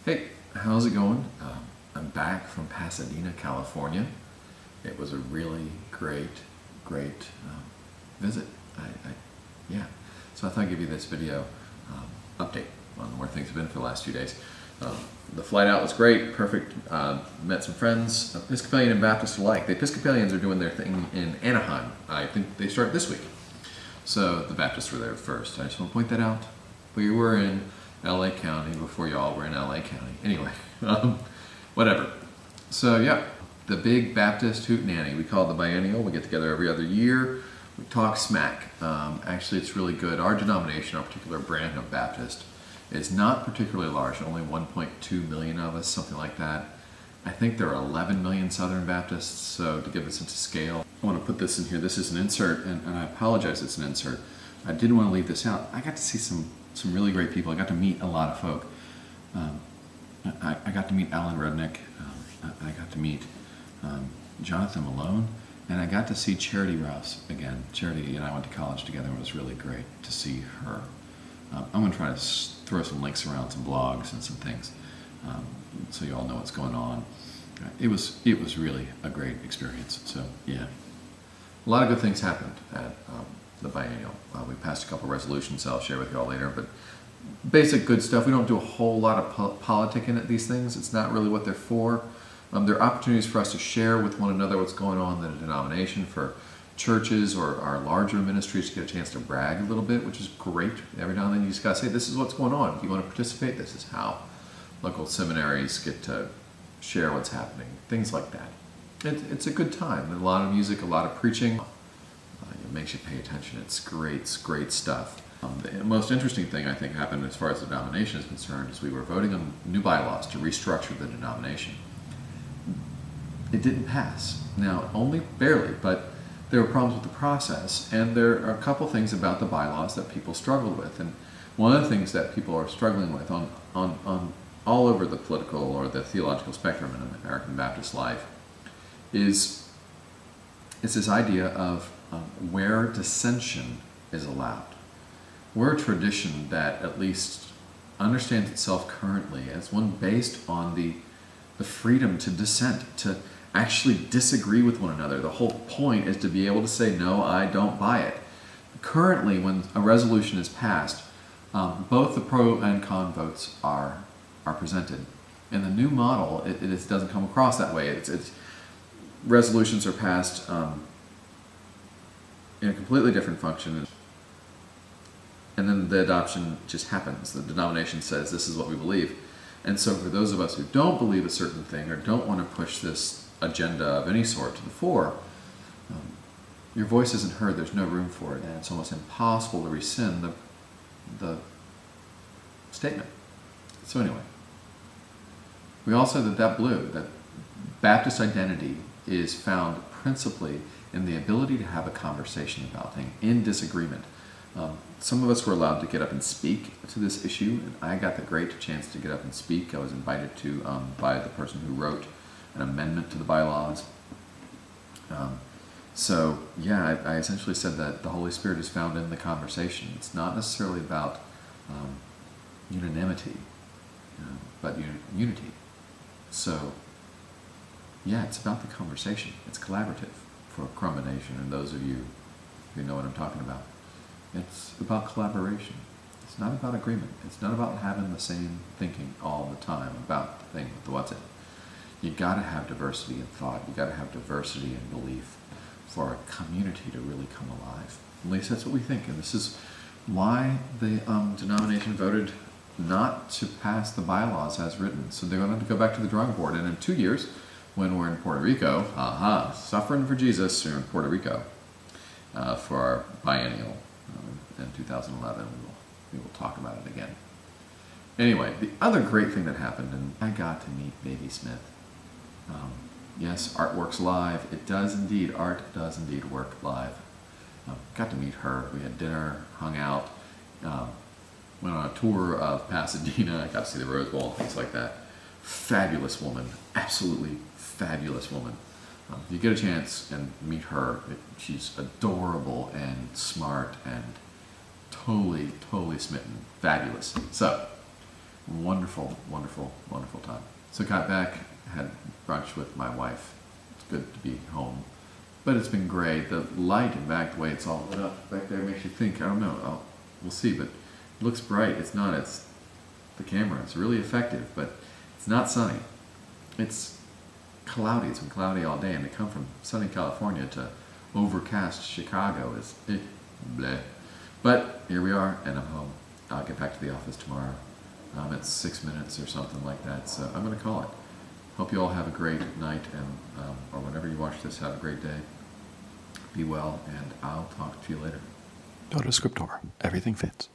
Hey, how's it going? I'm back from Pasadena, California. It was a really great visit. Yeah. So I thought I'd give you this video update on where things have been for the last few days. The flight out was great, perfect. Met some friends, Episcopalian and Baptist alike. The Episcopalians are doing their thing in Anaheim. I think they start this week. So the Baptists were there first. I just want to point that out. We were in LA County before y'all were in LA County. Anyway, whatever. So yeah, the big Baptist hootenanny. We call it the biennial. We get together every other year. We talk smack. Actually, it's really good. Our denomination, our particular brand of Baptist, is not particularly large. Only 1.2 million of us, something like that. I think there are 11 million Southern Baptists, so to give a sense of scale. I want to put this in here. This is an insert, and I apologize it's an insert. I didn't want to leave this out. I got to see some really great people. I got to meet a lot of folk. I got to meet Alan Rudnick. I got to meet Jonathan Malone, and I got to see Charity Rouse again. Charity and I went to college together, and it was really great to see her. I'm going to try to throw some links around, some blogs and some things, so you all know what's going on. It was really a great experience. So yeah, a lot of good things happened at the biennial. We passed a couple resolutions I'll share with you all later, but basic good stuff. We don't do a whole lot of politicking at these things. It's not really what they're for. There are opportunities for us to share with one another what's going on in the denomination, for churches or our larger ministries to get a chance to brag a little bit, which is great. Every now and then you just got to say, this is what's going on. If you want to participate, this is how. Local seminaries get to share what's happening, things like that. It's a good time. A lot of music, a lot of preaching. It makes you pay attention. It's great stuff. The most interesting thing I think happened as far as the denomination is concerned is we were voting on new bylaws to restructure the denomination. It didn't pass. Now, only barely, but there were problems with the process, and there are a couple things about the bylaws that people struggled with. And one of the things that people are struggling with on all over the political or the theological spectrum in American Baptist life is this idea of where dissension is allowed. We're a tradition that at least understands itself currently as one based on the freedom to dissent, to actually disagree with one another. The whole point is to be able to say, no, I don't buy it. Currently, when a resolution is passed, both the pro and con votes are presented. In the new model, it doesn't come across that way. Resolutions are passed in a completely different function, and then the adoption just happens. The denomination says, this is what we believe. And so for those of us who don't believe a certain thing or don't want to push this agenda of any sort to the fore, your voice isn't heard. There's no room for it, and it's almost impossible to rescind the statement. So anyway, we all said that Baptist identity is found principally in the ability to have a conversation about things in disagreement. Some of us were allowed to get up and speak to this issue, and I got the great chance to get up and speak. I was invited to by the person who wrote an amendment to the bylaws. So yeah, I essentially said that the Holy Spirit is found in the conversation. It's not necessarily about unanimity, but unity. So yeah, it's about the conversation. It's collaborative for Crumb Nation, and those of you who know what I'm talking about. It's about collaboration. It's not about agreement. It's not about having the same thinking all the time about the thing with the what's it. You got to have diversity in thought. You got to have diversity in belief for a community to really come alive. At least that's what we think, and this is why the denomination voted not to pass the bylaws as written. So they're going to have to go back to the drawing board, and in 2 years, when we're in Puerto Rico, suffering for Jesus, we're in Puerto Rico for our biennial. In 2011, we will talk about it again. Anyway, the other great thing that happened, and I got to meet Baby Smith. Yes, art works live. It does indeed. Art does indeed work live. Got to meet her. We had dinner, hung out, went on a tour of Pasadena. I got to see the Rose Bowl and things like that. Fabulous woman, absolutely fabulous woman. If you get a chance and meet her, she's adorable and smart and totally smitten. Fabulous. So, wonderful, wonderful, wonderful time. So got back, had brunch with my wife. It's good to be home. But it's been great. The light in back, the way it's all lit up back there makes you think, I don't know, we'll see, but it looks bright. It's not, it's the camera. It's really effective, but it's not sunny. It's cloudy. It's been cloudy all day, and to come from sunny California to overcast Chicago is bleh. But here we are, and I'm home. I'll get back to the office tomorrow. At 6 minutes or something like that, so I'm going to call it. Hope you all have a great night, and or whenever you watch this, have a great day. Be well, and I'll talk to you later. Go to Scriptor. Everything fits.